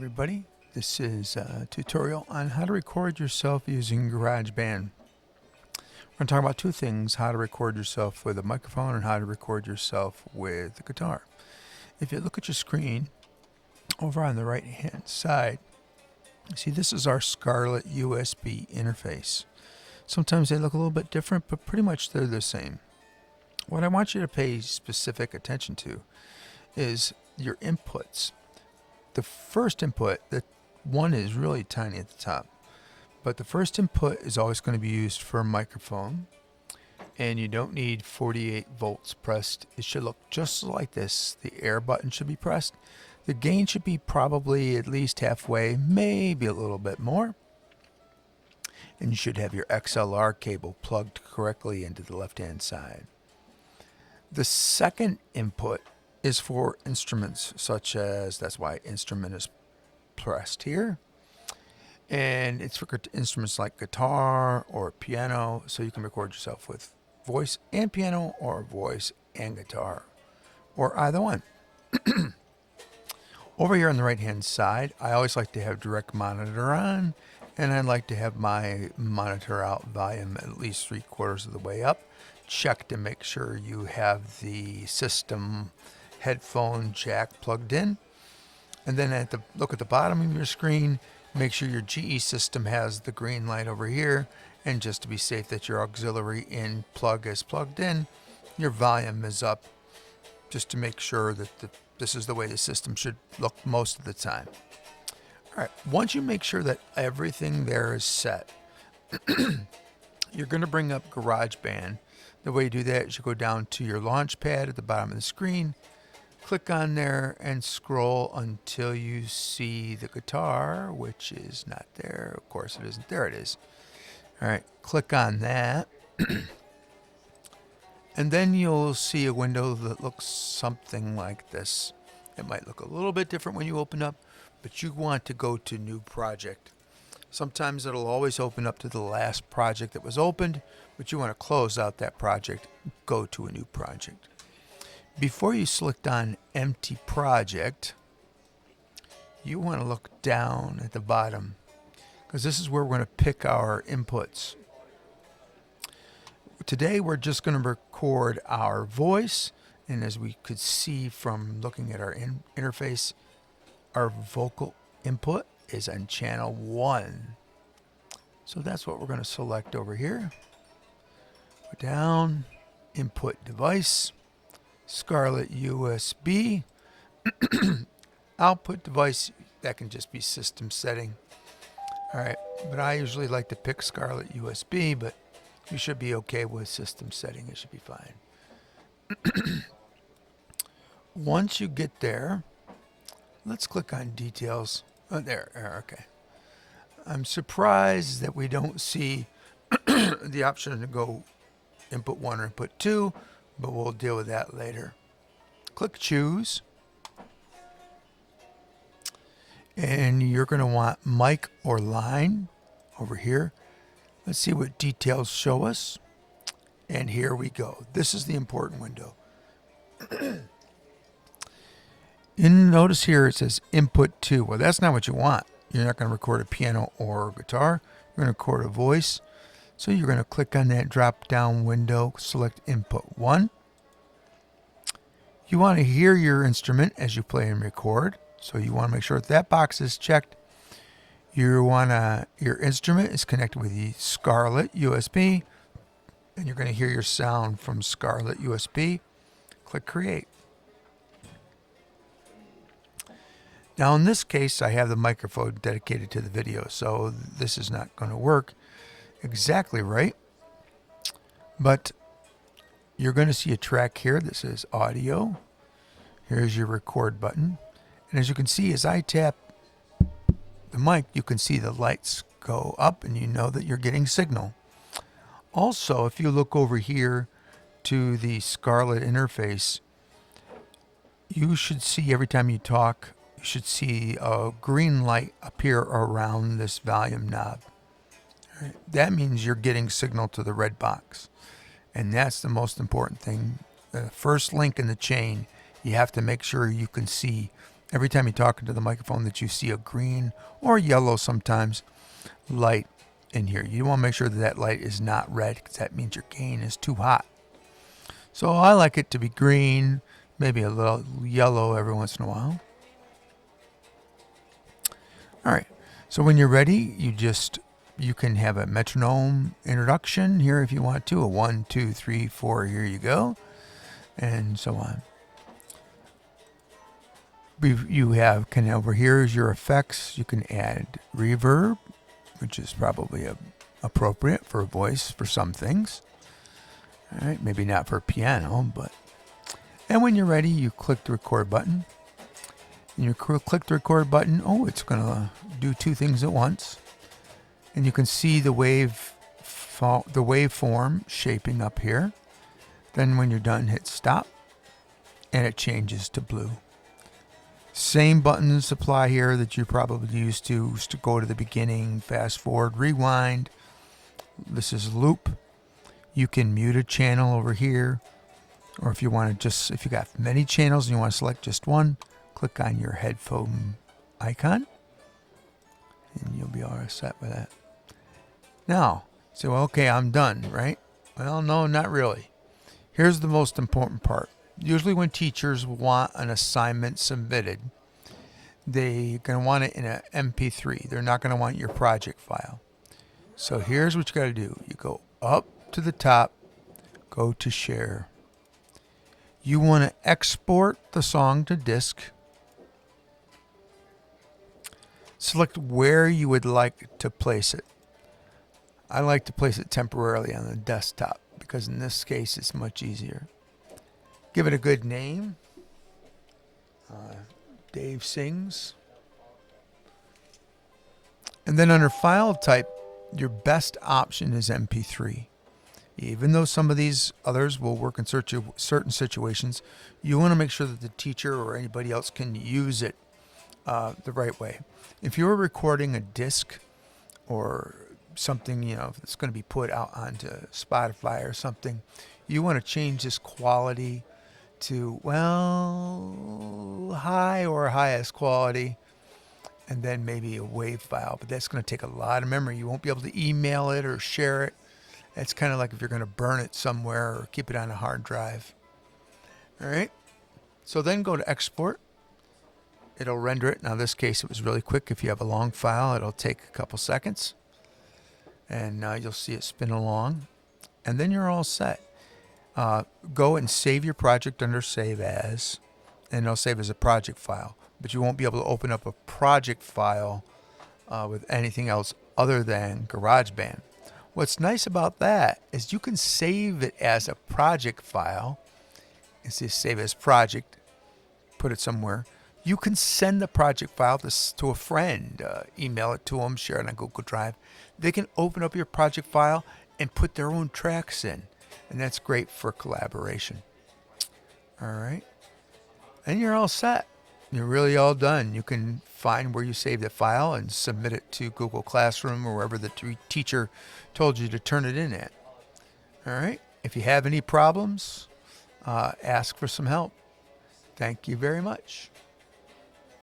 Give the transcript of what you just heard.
everybody. This is a tutorial on how to record yourself using GarageBand. We're going to talk about two things: how to record yourself with a microphone and how to record yourself with a guitar. If you look at your screen over on the right hand side, see this is our Scarlett USB interface. Sometimes they look a little bit different, but pretty much they're the same. What I want you to pay specific attention to is your inputs. The first input, the one is really tiny at the top, but the first input is always going to be used for a microphone, and you don't need 48 volts pressed. It should look just like this. The air button should be pressed. The gain should be probably at least halfway, maybe a little bit more. And you should have your XLR cable plugged correctly into the left-hand side. The second input is for instruments, such as, that's why instrument is pressed here. And it's for instruments like guitar or piano, so you can record yourself with voice and piano or voice and guitar, or either one. Over here on the right hand side, I always like to have direct monitor on, and I like to have my monitor out volume at least 3/4 of the way up. Check to make sure you have the system headphone jack plugged in, and then look at the bottom of your screen, make sure your GE system has the green light over here, and just to be safe that your auxiliary in plug is plugged in, your volume is up, just to make sure that this is the way the system should look most of the time. All right, once you make sure that everything there is set, you're going to bring up GarageBand. The way you do that is you go down to your launch pad at the bottom of the screen, click on there and scroll until you see the guitar, which is not there. Of course it isn't. There it is. All right, click on that. And then you'll see a window that looks something like this. It might look a little bit different when you open up, but you want to go to New Project. Sometimes it'll always open up to the last project that was opened, but you want to close out that project, go to a new project. Before you select on Empty Project, you want to look down at the bottom, because this is where we're going to pick our inputs. Today we're just going to record our voice, and as we could see from looking at our interface, our vocal input is on channel 1. So that's what we're going to select over here. Go down, input device, Scarlett USB, output device, that can just be system setting. All right, but I usually like to pick Scarlett USB, but you should be okay with system setting. It should be fine. Once you get there, let's click on details. Oh, there, okay. I'm surprised that we don't see the option to go input 1 or input 2, but we'll deal with that later. Click choose. And you're going to want mic or line over here. Let's see what details show us. And here we go. This is the important window. Notice here it says input 2. Well, that's not what you want. You're not going to record a piano or a guitar. You're going to record a voice. So you're going to click on that drop down window, select input 1. You want to hear your instrument as you play and record. So you want to make sure that box is checked. Your instrument is connected with the Scarlett USB, and you're going to hear your sound from Scarlett USB. Click create. Now in this case, I have the microphone dedicated to the video, so this is not going to work exactly right. But you're going to see a track here that says audio. Here's your record button. And as you can see, as I tap the mic, you can see the lights go up, and you know that you're getting signal. Also, if you look over here to the Scarlett interface, you should see every time you talk, you should see a green light appear around this volume knob. All right. That means you're getting signal to the red box. And that's the most important thing. The first link in the chain, you have to make sure you can see every time you talk into the microphone that you see a green or yellow sometimes light in here. You want to make sure that that light is not red because that means your gain is too hot. So I like it to be green, maybe a little yellow every once in a while. All right, so when you're ready, you can have a metronome introduction here if you want to, a 1, 2, 3, 4, here you go, and so on. You have, over here is your effects. You can add reverb, which is probably appropriate for a voice for some things. All right, maybe not for piano, but. And when you're ready, you click the record button. And you click the record button. Oh, it's going to do two things at once. And you can see the waveform shaping up here. Then when you're done, hit stop. And it changes to blue. Same buttons apply here that you're probably used to go to the beginning, fast forward, rewind. This is loop. You can mute a channel over here. Or if you want to if you got many channels and you want to select just one, click on your headphone icon. And you'll be all set with that. Now, so okay, I'm done, right? Well, no, not really. Here's the most important part. Usually when teachers want an assignment submitted, they're going to want it in an MP3. They're not going to want your project file. So here's what you got to do. You go up to the top, go to share. You want to export the song to disk. Select where you would like to place it. I like to place it temporarily on the desktop because in this case it's much easier. Give it a good name. Dave Sings. And then under file type, your best option is MP3. Even though some of these others will work in certain situations, you want to make sure that the teacher or anybody else can use it the right way. If you're recording a disc or something, if it's going to be put out onto Spotify or something, you want to change this quality to, high or highest quality, and then maybe a WAV file. But that's going to take a lot of memory. You won't be able to email it or share it. It's kind of like if you're going to burn it somewhere or keep it on a hard drive. All right. So then go to export. It'll render it. Now, in this case, it was really quick. If you have a long file, it'll take a couple seconds. And you'll see it spin along. And then you're all set. Go and save your project under Save As. And it'll save as a project file. But you won't be able to open up a project file with anything else other than GarageBand. What's nice about that is you can save it as a project file. It says save as project. Put it somewhere. You can send the project file to a friend. Email it to them. Share it on Google Drive. They can open up your project file and put their own tracks in. And that's great for collaboration. All right. And you're all set. You're really all done. You can find where you saved the file and submit it to Google Classroom or wherever the teacher told you to turn it in at. All right. If you have any problems, ask for some help. Thank you very much.